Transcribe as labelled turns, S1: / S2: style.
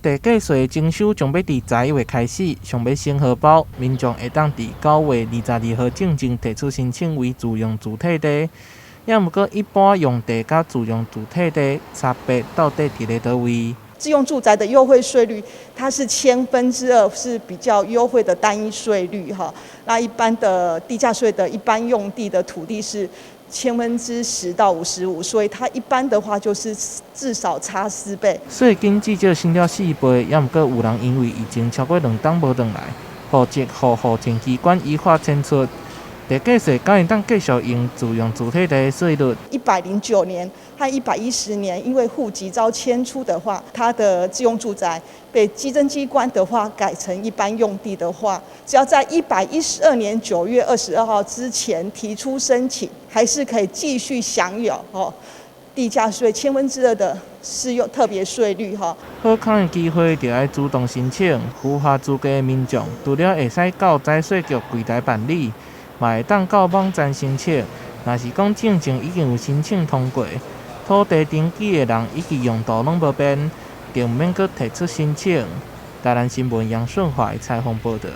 S1: 地价税征收将要伫11月开始，尚要先核包，民众会当伫9月22号进前提出申请为自用主体地。也毋过，一般用地甲自用主体地差别到底伫咧倒位？
S2: 自用住宅的优惠税率，它是2/1000，是比较优惠的单一税率哈。那一般的地价税的一般用地的土地是10/10到55，所以它一般的话就是至少差4倍。
S1: 税金至少升了4倍，也毋过有人因为已经超过2档无转来，户籍互户政机关依法迁出。地价税敢会当继续用自用主体地的税率
S2: ？109年和110年，因为户籍遭迁出的话，它的自用住宅被稽征机关的话改成一般用地的话，只要在112年9月22号之前提出申请，还是可以继续享有地价税2/10的适用特别税率哈。
S1: 好康的机会，就要主动申请。符合资格的民众，除了会使到财税局柜台办理。嘛会当到网站申请，若是讲进前已经有申请通过，土地登记的人以及用途拢无变，就毋免阁提出申请。台南新闻杨顺华采访报道。